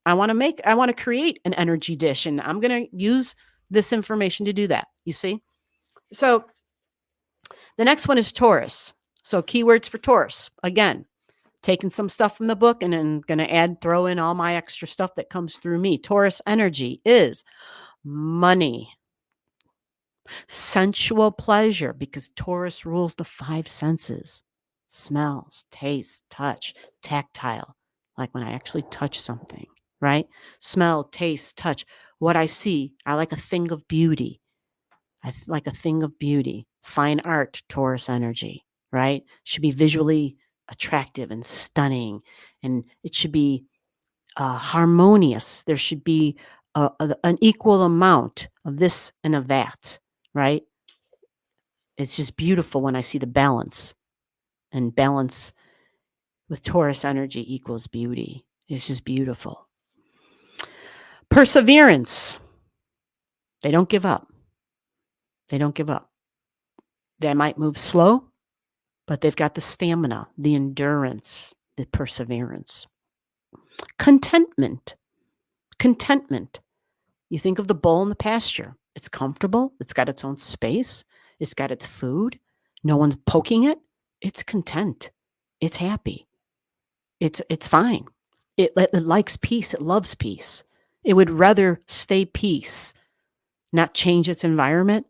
I want to create an energy dish, and I'm going to use this information to do that. You see? So the next one is Taurus. So keywords for Taurus. Again, taking some stuff from the book and then going to throw in all my extra stuff that comes through me. Taurus energy is money, sensual pleasure, because Taurus rules the five senses: smells, taste, touch, tactile, like when I actually touch something, right? Smell, taste, touch. What I see, I like a thing of beauty. Like a thing of beauty. Fine art, Taurus energy, right? Should be visually attractive and stunning, and it should be harmonious. There should be an equal amount of this and of that, right? It's just beautiful when I see the balance, and balance with Taurus energy equals beauty. It's just beautiful. Perseverance. They don't give up. They don't give up. They might move slow, but they've got the stamina, the endurance, the perseverance. Contentment. Contentment. You think of the bull in the pasture. It's comfortable. It's got its own space. It's got its food. No one's poking it. It's content. It's happy. It's fine. It likes peace. It loves peace. It would rather stay peace, not change its environment,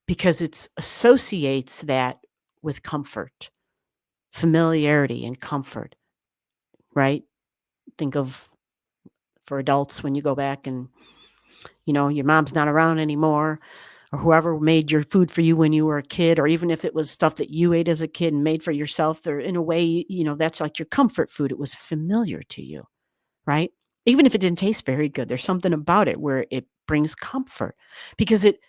because it associates that with comfort, familiarity, and comfort, right? Think of, for adults, when you go back and, your mom's not around anymore, or whoever made your food for you when you were a kid, or even if it was stuff that you ate as a kid and made for yourself, there, in a way, that's like your comfort food. It was familiar to you, right? Even if it didn't taste very good, there's something about it where it brings comfort, because it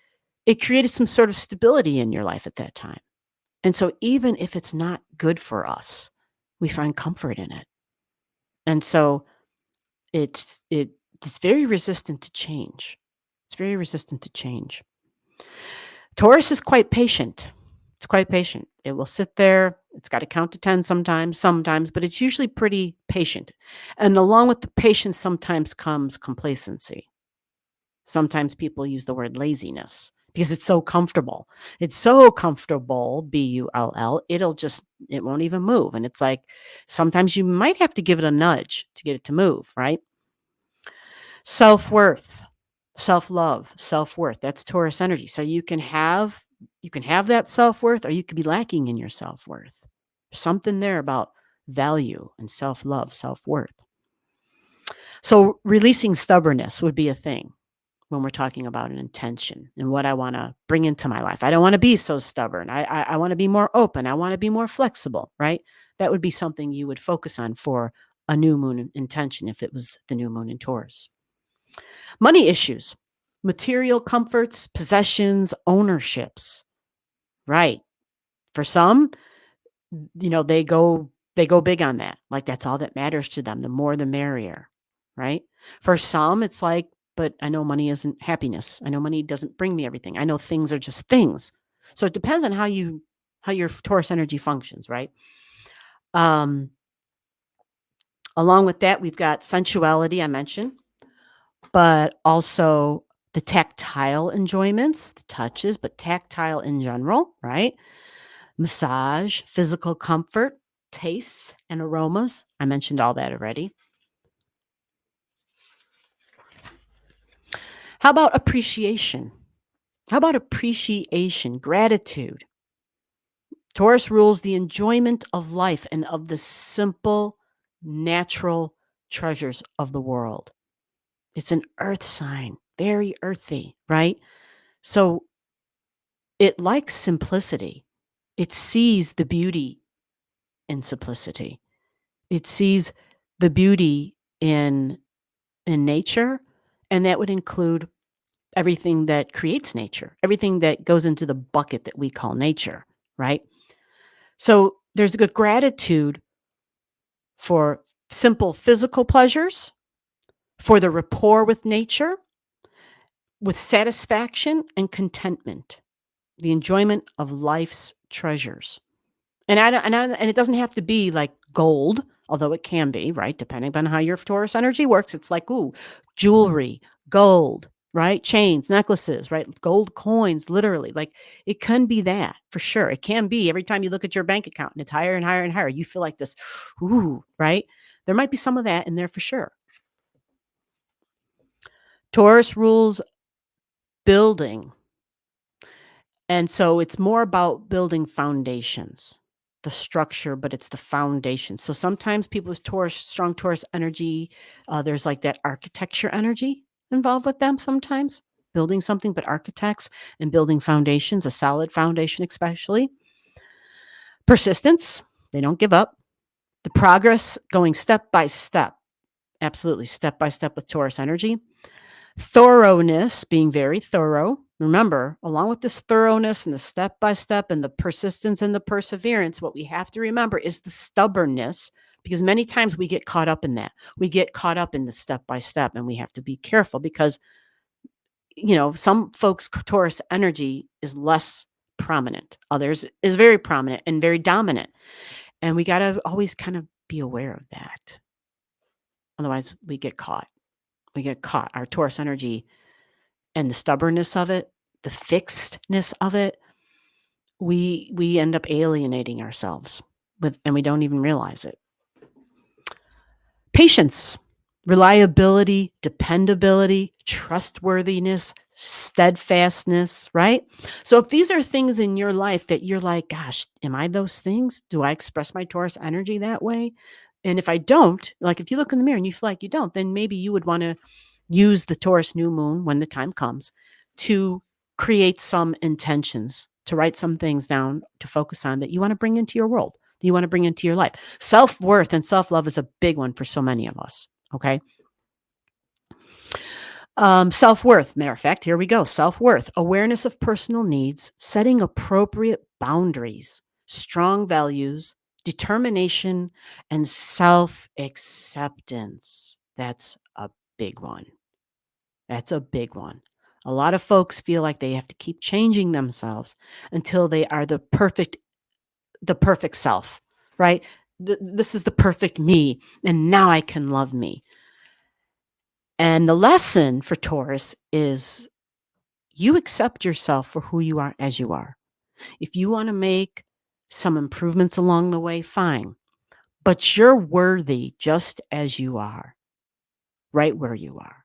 created some sort of stability in your life at that time. And so even if it's not good for us, we find comfort in it. And so it's very resistant to change. It's very resistant to change. Taurus is quite patient. It's quite patient. It will sit there. It's got to count to 10 sometimes, but it's usually pretty patient. And along with the patience sometimes comes complacency. Sometimes people use the word laziness because it's so comfortable. It's so comfortable, bull. It won't even move. And it's like, sometimes you might have to give it a nudge to get it to move, right? Self-worth, self-love, self-worth. That's Taurus energy. So you can have that self-worth, or you could be lacking in your self-worth. Something there about value and self-love, self-worth. So releasing stubbornness would be a thing when we're talking about an intention and what I want to bring into my life. I don't want to be so stubborn. I want to be more open. I want to be more flexible, right? That would be something you would focus on for a new moon intention if it was the new moon in Taurus. Money issues, material comforts, possessions, ownerships, right? For some, they go big on that. Like, that's all that matters to them. The more, the merrier, right? For some, it's like, but I know money isn't happiness. I know money doesn't bring me everything. I know things are just things. So it depends on how your Taurus energy functions, right? Along with that, we've got sensuality, I mentioned, but also the tactile enjoyments, the touches, but tactile in general, right? Massage, physical comfort, tastes and aromas. I mentioned all that already. How about appreciation? Gratitude. Taurus rules the enjoyment of life and of the simple, natural treasures of the world. It's an earth sign, very earthy, right? So it likes simplicity. It sees the beauty in simplicity. It sees the beauty in nature, and that would include everything that creates nature, everything that goes into the bucket that we call nature, right? So there's a good gratitude for simple physical pleasures, for the rapport with nature, with satisfaction and contentment, the enjoyment of life's treasures. And it doesn't have to be like gold, although it can be, right? Depending on how your Taurus energy works. It's like, ooh, jewelry, gold, right? Chains, necklaces, right? Gold coins, literally. Like it can be that for sure. It can be every time you look at your bank account and it's higher and higher and higher. You feel like this, ooh, right? There might be some of that in there for sure. Taurus rules building. And so it's more about building foundations, the structure, but it's the foundation. So sometimes people with Taurus, strong Taurus energy, there's like that architecture energy involved with them sometimes, building something, but architects and building foundations, a solid foundation, especially. Persistence, they don't give up. The progress going step by step, absolutely step by step with Taurus energy. Thoroughness, being very thorough. Remember, along with this thoroughness and the step by step and the persistence and the perseverance, what we have to remember is the stubbornness, because many times we get caught up in that. We get caught up in the step by step, and we have to be careful because, some folks' Taurus energy is less prominent. Others is very prominent and very dominant. And we got to always kind of be aware of that. Otherwise, we get caught. We get caught. Our Taurus energy and the stubbornness of it, the fixedness of it, we end up alienating ourselves and we don't even realize it. Patience, reliability, dependability, trustworthiness, steadfastness, right? So if these are things in your life that you're like, gosh, am I those things? Do I express my Taurus energy that way? And if I don't, like if you look in the mirror and you feel like you don't, then maybe you would want to use the Taurus new moon when the time comes to create some intentions, to write some things down to focus on that you want to bring into your world, that you want to bring into your life. Self-worth and self-love is a big one for so many of us. Okay. Self-worth, matter of fact, here we go. Self-worth, awareness of personal needs, setting appropriate boundaries, strong values, determination, and self-acceptance. That's a big one. That's a big one. A lot of folks feel like they have to keep changing themselves until they are the perfect self, right? This is the perfect me, and now I can love me. And the lesson for Taurus is you accept yourself for who you are as you are. If you want to make some improvements along the way, fine. But you're worthy just as you are, right where you are.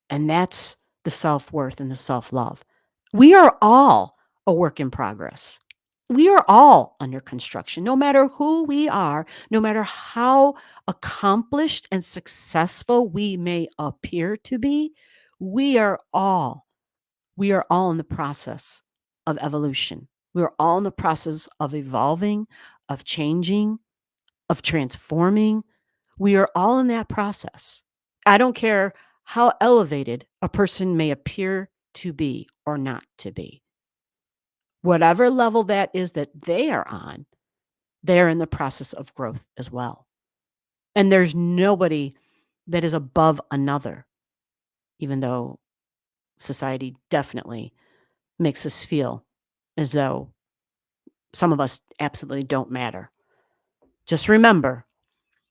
And that's the self-worth and the self-love. We are all a work in progress. We are all under construction, no matter who we are, no matter how accomplished and successful we may appear to be. We are all in the process of evolution. We are all in the process of evolving, of changing, of transforming. We are all in that process. I don't care how elevated a person may appear to be or not to be. Whatever level that is that they are on, they're in the process of growth as well. And there's nobody that is above another, even though society definitely makes us feel as though some of us absolutely don't matter. Just remember,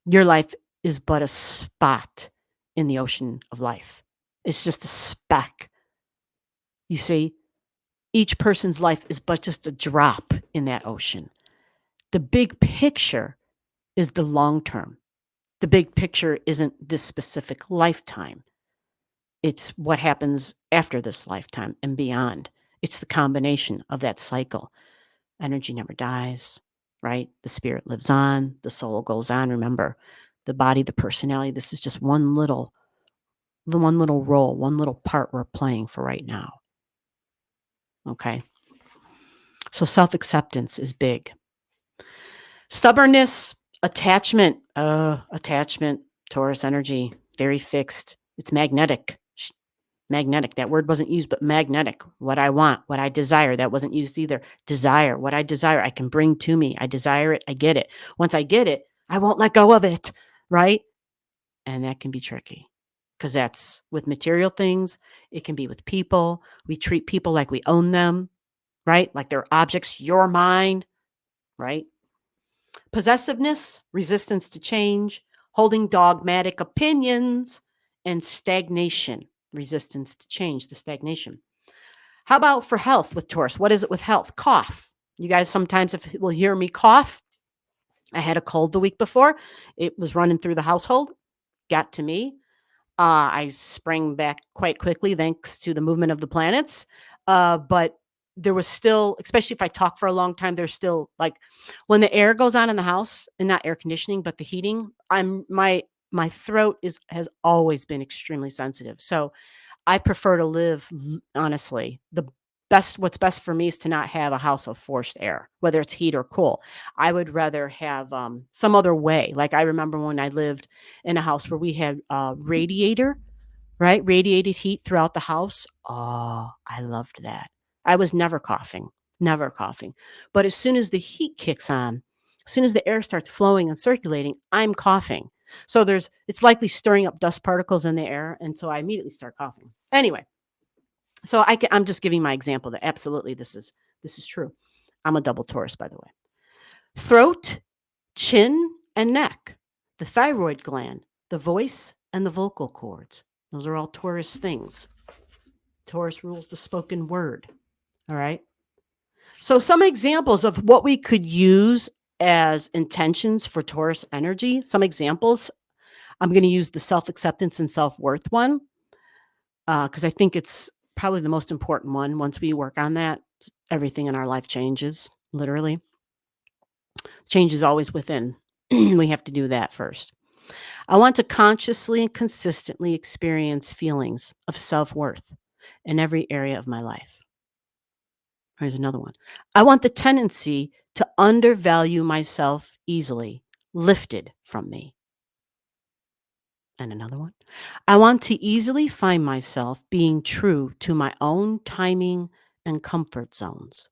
your life is but a spot in the ocean of life. It's just a speck. You see, each person's life is but just a drop in that ocean. The big picture is the long term. The big picture isn't this specific lifetime. It's what happens after this lifetime and beyond. It's the combination of that cycle. Energy never dies, right? The spirit lives on, the soul goes on. Remember, the body, the personality, this is just one little role, one little part we're playing for right now. Okay. So self-acceptance is big. Stubbornness, attachment, Taurus energy, very fixed. It's magnetic. Magnetic. That word wasn't used, but magnetic. What I want, what I desire. That wasn't used either. Desire. What I desire, I can bring to me. I desire it. I get it. Once I get it, I won't let go of it. Right? And that can be tricky because that's with material things. It can be with people. We treat people like we own them. Right? Like they're objects. You're mine. Right? Possessiveness, resistance to change, holding dogmatic opinions, and stagnation, resistance to change, the stagnation. How about for health with Taurus? What is it with health? Cough. You guys sometimes will hear me cough. I had a cold the week before. It was running through the household, got to me. I sprang back quite quickly thanks to the movement of the planets. But there was still, especially if I talk for a long time, there's still like when the air goes on in the house and not air conditioning, but the heating, my throat has always been extremely sensitive. So I prefer to live honestly. What's best for me is to not have a house of forced air, whether it's heat or cool. I would rather have some other way. Like I remember when I lived in a house where we had radiator, right? Radiated heat throughout the house. Oh, I loved that. I was never coughing, never coughing. But as soon as the heat kicks on, as soon as the air starts flowing and circulating, I'm coughing. So it's likely stirring up dust particles in the air, and so I immediately start coughing. Anyway, so I'm just giving my example that absolutely this is true. I'm a double Taurus, by the way. Throat, chin, and neck, the thyroid gland, the voice, and the vocal cords. Those are all Taurus things. Taurus rules the spoken word. All right. So, some examples of what we could use as intentions for Taurus energy. Some examples. I'm going to use the self acceptance and self worth one because I think it's probably the most important one. Once we work on that, everything in our life changes, literally. Change is always within. We have to do that first. I want to consciously and consistently experience feelings of self worth in every area of my life. Here's another one. I want the tendency to undervalue myself easily, lifted from me. And another one. I want to easily find myself being true to my own timing and comfort zones.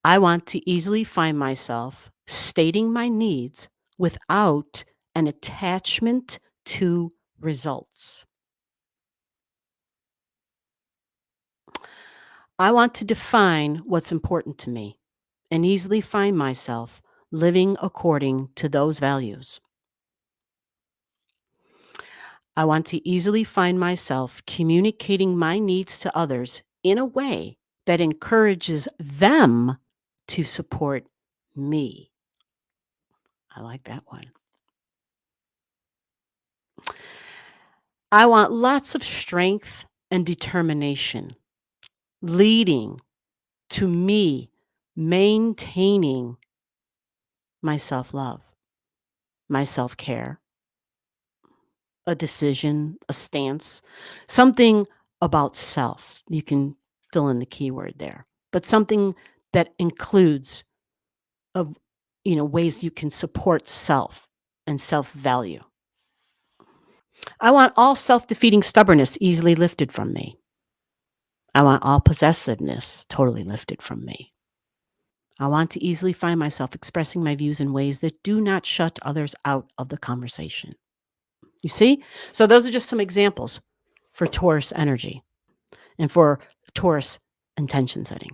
I want to easily find myself stating my needs without an attachment to results. I want to define what's important to me and easily find myself living according to those values. I want to easily find myself communicating my needs to others in a way that encourages them to support me. I like that one. I want lots of strength and determination, leading to me maintaining my self love, my self care, a decision, a stance, something about self. You can fill in the keyword there, but something that includes of ways you can support self and self-value. I want all self-defeating stubbornness easily lifted from me. I want all possessiveness totally lifted from me. I want to easily find myself expressing my views in ways that do not shut others out of the conversation. You see? So those are just some examples for Taurus energy and for Taurus intention setting.